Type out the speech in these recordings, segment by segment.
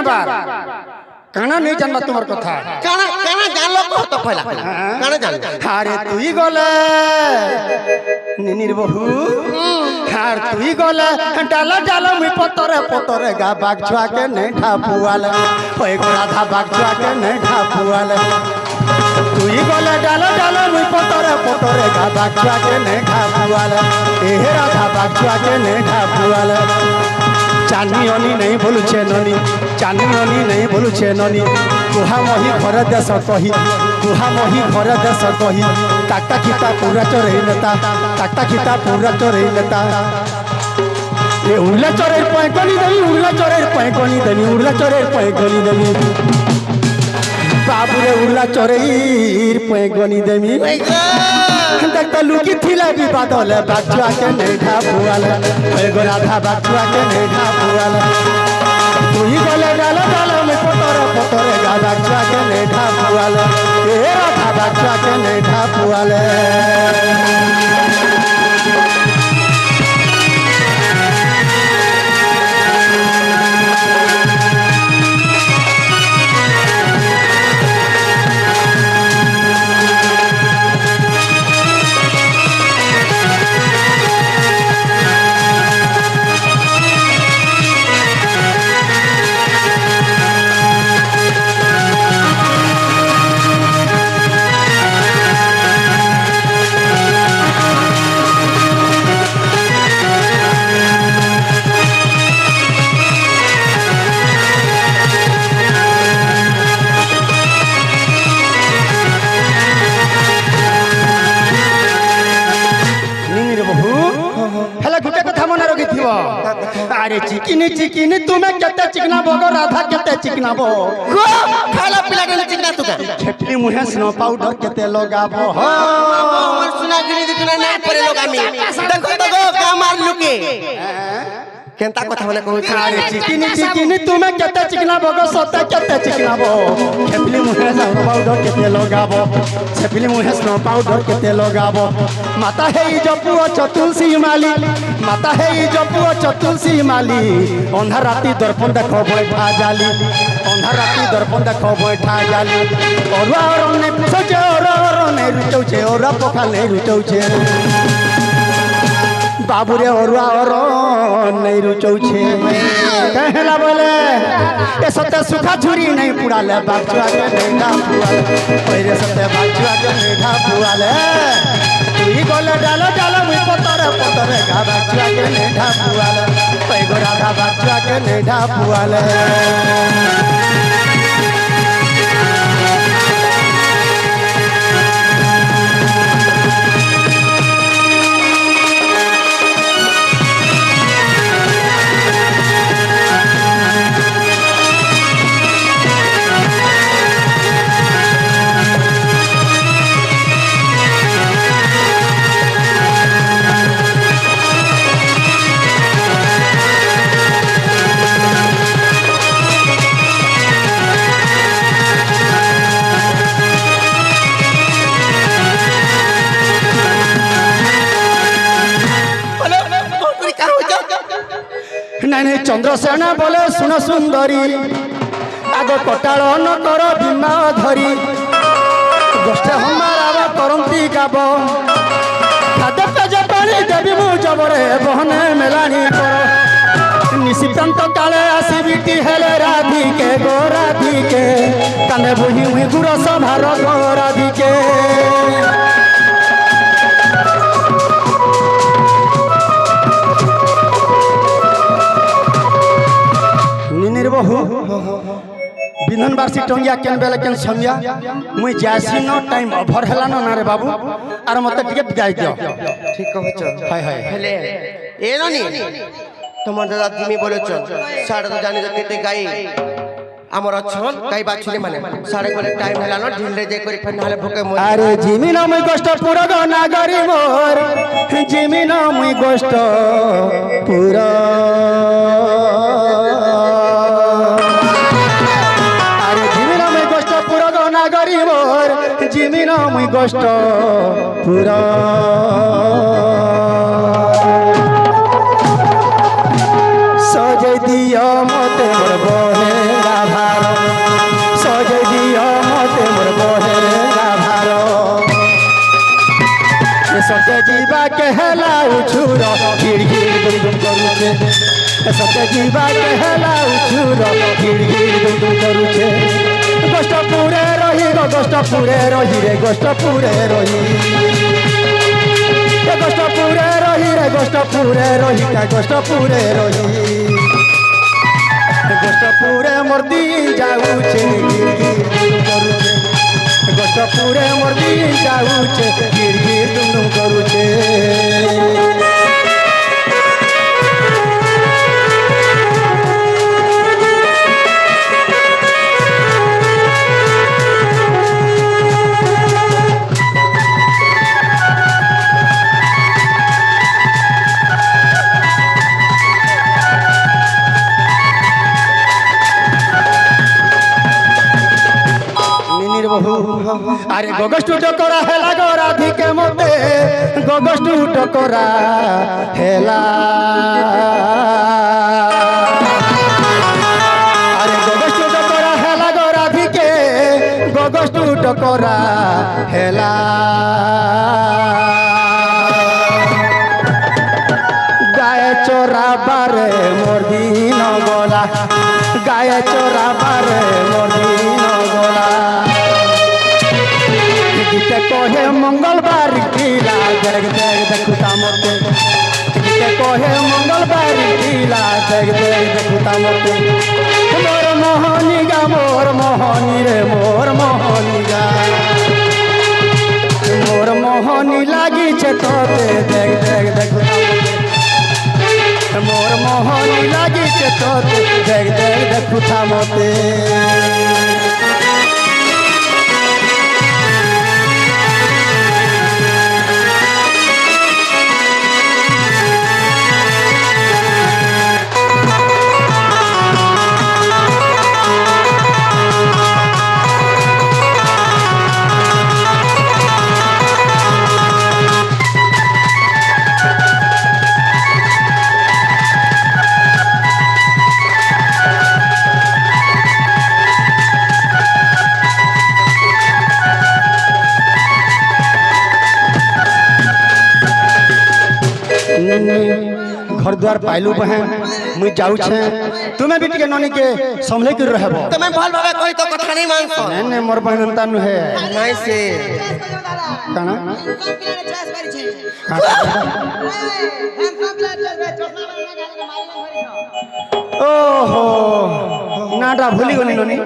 जानबार काना नहीं जानबा तुम्हार कथा काना काना जानलो को तो पहला काना जान अरे तुई गले निनिर बहू हार तुई गले डाला डाला मुई पतरे पतरे गा बाग छुआ के नहीं ठापुआले ओए राधा बाग छुआ के नहीं ठापुआले तुई गले डाला डाला मुई पतरे पतरे गा बाग छुआ के नहीं ठापुआले ए राधा बाग छुआ के नहीं ठापुआले चानी अनी नहीं बोलू छे ननी चानी अनी नहीं बोलू छे ननी कुहा मही घर देश कही कुहा मही घर देश कही टाटा खिता पूरा चोरई नेता टाटा खिता पूरा चोरई नेता ये उड़ला चोरे पैकनी देवी उड़ला चोरे पैकनी देवी उड़ला चोरे पैकनी देवी बाबू रे उड़ला चोरे पैकनी देवी देखता लुकी थिला भी बादल बागुआ के नहीं ठापुआले एगो राधा बागुआ के नहीं ठापुआले तुई गले डाला डाला में पतरे पतरे गा बागुआ के नहीं ठापुआले ए राधा बागुआ के नहीं ठापुआले अरे चिकिनी चिकिनी तुम्हें केते चिकना बोगो राधा केते चिकना बो को खाला पिला के चिकना तुका खेपली मुहे स्नो पाउडर केते लगाबो हो और सुना गिनी दिखना ना परे लोग आमी देखो तो गो कामार लुके केंता কথা বলে কই अरे चिकिनी चिकिनी तुम्हें केते चिकना बोगो सोते केते चिकना बो खेपली मुहे स्नो पाउडर केते लगाबो खेपली मुहे स्नो पाउडर केते लगाबो माता है जपुओ चतुलसी माली माता है जपुओ चतुलसी माली अंधा राती दर्पण देखो बैठा जाली अंधा राती दर्पण देखो बैठा जाली और ने पूछो छे और ने रुचौ छे और पोखा ने रुचौ छे बाबू रे और नहीं रुचौ छे कहला बोले ए सत्य सुखा झुरी नहीं पुड़ाले बागुआ के नहीं ठापुआले ओरे सत्य बागुआ के नहीं ठापुआले तुई गले डालो डालो मुई पतरे पतरे गा बागुआ के नहीं ठापुआले पैगो राधा बागुआ के नहीं ठापुआले नहीं चंद्रसेना बोले सुन सुंदरी आग कटाल न कर बीमा धरी गोष्ठे हमारा करती गाब खाद्य पेज पानी देवी मु जबरे बहने मेलानी कर निशिप्रांत काले आसबिटी हेले राधिके गो राधिके काने बुही हुई गुरस भार गो राधिके बहु बिंधन बार्षिक टंगिया केन बेले केन संज्ञा मुई जासी न टाइम ओभर हला न रे बाबू आर मते टिके बिदाय दियो ठीक कहछ हाय हाय हेले ए ननी তোমার দাদা তুমি বলেছ সাড়ে তো জানি কেতে গাই আমার অছন গাই বাছুরি মানে সাড়ে গলে টাইম হেলা ন ঢিলরে যাই করি ফেন হলে ভুকে মরি আরে জিমি না মুই কষ্ট পুরা নাগরি মোর জিমি না মুই কষ্ট পুরা আরে জিমি না মুই কষ্ট পুরা নাগরি মোর জিমি না মুই কষ্ট পুরা सजे दियो मते मोर बहेरा उछुर घिड़ घिड़ दुम दुम करुछे सत्य जीवा के हेला उछुर घिड़ घिड़ दुम दुम करुछे गोष्ठ पूरे रही गो गोष्ठ पूरे रही रे गोष्ठ पूरे रही गोष्ठ पूरे रही रे गोष्ठ पूरे रही का गोष्ठ पूरे रही गोष्ठ पूरे मर्दी जाऊचे गिर गिर दुम करुछे गोष्ठ पूरे मर्दी जाऊचे गिर गिर दुम दुम करुछे अरे गोगष्टु टकोरा हेला गो राधिके मते गोगष्टु टकोरा हेला अरे गोगष्टु टकोरा हेला गो राधिके गोगष्टु टकोरा हेला गाय चोरा बारे मोर दिन गोला गाय चोरा बारे मोर दिन गोला गीते कोहे मंगलवार कीला जग जग देखुता मोते गीते कोहे मंगलवार कीला जग जग देखुता मोते मोर मोहनी गा मोर मोहनी रे मोर मोहनी गा मोर मोहनी लागी छे तोते जग जग देखुता मोते मोर मोहनी लागी छे तोते जग जग देखुता मोते घर द्वार पाइलू बहन मुई जाऊ छे तुम्हें भी टिके ननी के संभले के रहबो तुम्हें भल भावे कोई तो कथा नहीं मानसो नहीं नहीं मोर बहन अंता नु है नहीं से काना ओहो नाडा भूली गनी ननी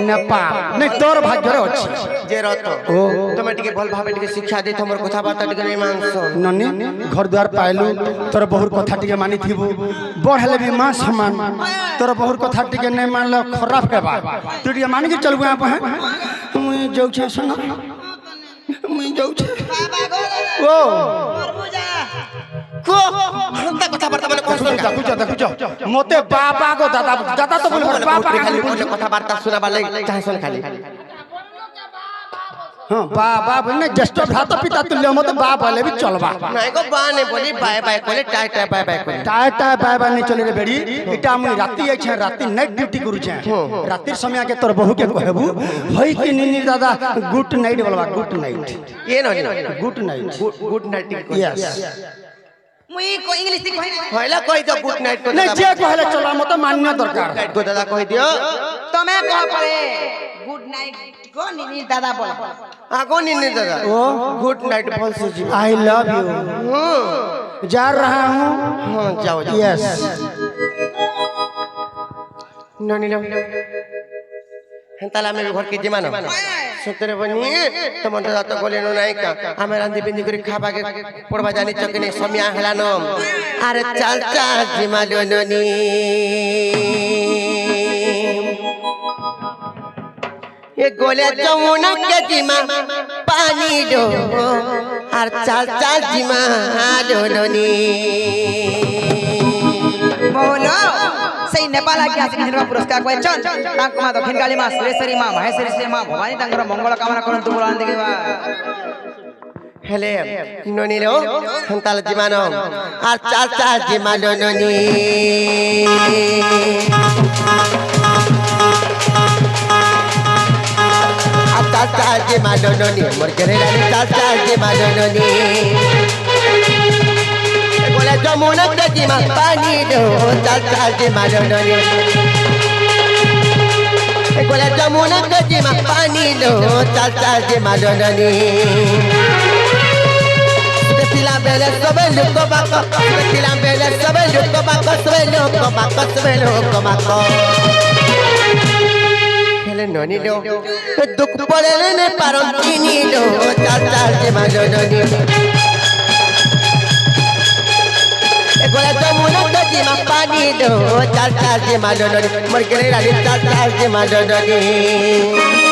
नेपाल नहीं तोर भाग्य रे अछि जे रहतो ओ तुम्हें टिके भल भावे टिके शिक्षा दे हमर कथा बार्ता टिके नहीं मानसो ननी घर द्वार पाइलू तोर बहुत कथा टिके मानी थीबू बढ़ले भी मां समान तोर बहुत कथा टिके नहीं मानलो खराब के बात तू टिके मान के चलबू आप हैं मुई जाऊ छे सुन मुई जाऊ छे ओ को हंता कथा बार्ता माने कोन देखु मोते बाबा को दादा दादा तो बोल बाबा खाली कथा बार्ता सुनाबा ले चाहे सुन खाली हां बाबा बोले जस्ट भ्राता पिता तुल्य मते बाप वाले भी चलबा नहीं को बाने बोली बाय बाय कोले टाय टाय बाय बाय कोले टाय टाय बाय बाय नहीं चले रे बेड़ी इटा मुई राती आइ छे राती नाइट ड्यूटी करू छे राती समय के तोर बहू के कहबू होई कि निनी दादा गुड नाइट बोलबा गुड नाइट ये न good night good night yes मुई को इंग्लिश सिख होइला कहि दो गुड नाइट को नहीं जे कहले चला मते मान्य दरकार को दादा कहि दियो तमे कह पड़े गुड नाइट को निनी दादा बोल आगो निन्ने दादा ओ गुड नाइट बोल से जी आई लव यू जा रहा हूं हां जाओ जाओ यस ननी लो हंताला में घर के जमानो सुतरे बनी तो मन दादा तो बोले नो नहीं का हमें रांधी बिंदी करी खाबा के पड़वा जानी चकने समिया हला नो अरे चल चल जिमालो ननी ये गोले जमुना के जिमा पानी दो और चल चल जिमा दो ननी बोलो सही नेपाल आके आसिक निर्मा पुरस्कार को चन तांक मा दक्षिण काली मा सुरेश्वरी मा महेश्वरी श्री मा भवानी तांकर मंगल कामना करंतु बोलान देबा हेले ननी लो हंताल जिमानो और चल चल जिमालो ननी चाचा जे मानो ननी मोर घरे लाले चाचा जे मानो ननी যমুনা গজিমা পানি লো চাল চাল যে মালো ননি গোলা যমুনা গজিমা পানি লো চাল চাল যে মালো ননি Sila bela sobe luko bako Sila bela sobe luko bako Sobe luko bako Sobe luko bako Hele noni lo Duk pole ne paron kini lo Chal chal je malo noni Gola jamuna gaji ma pani lo Chal chal je malo noni Morgele rani chal chal je malo noni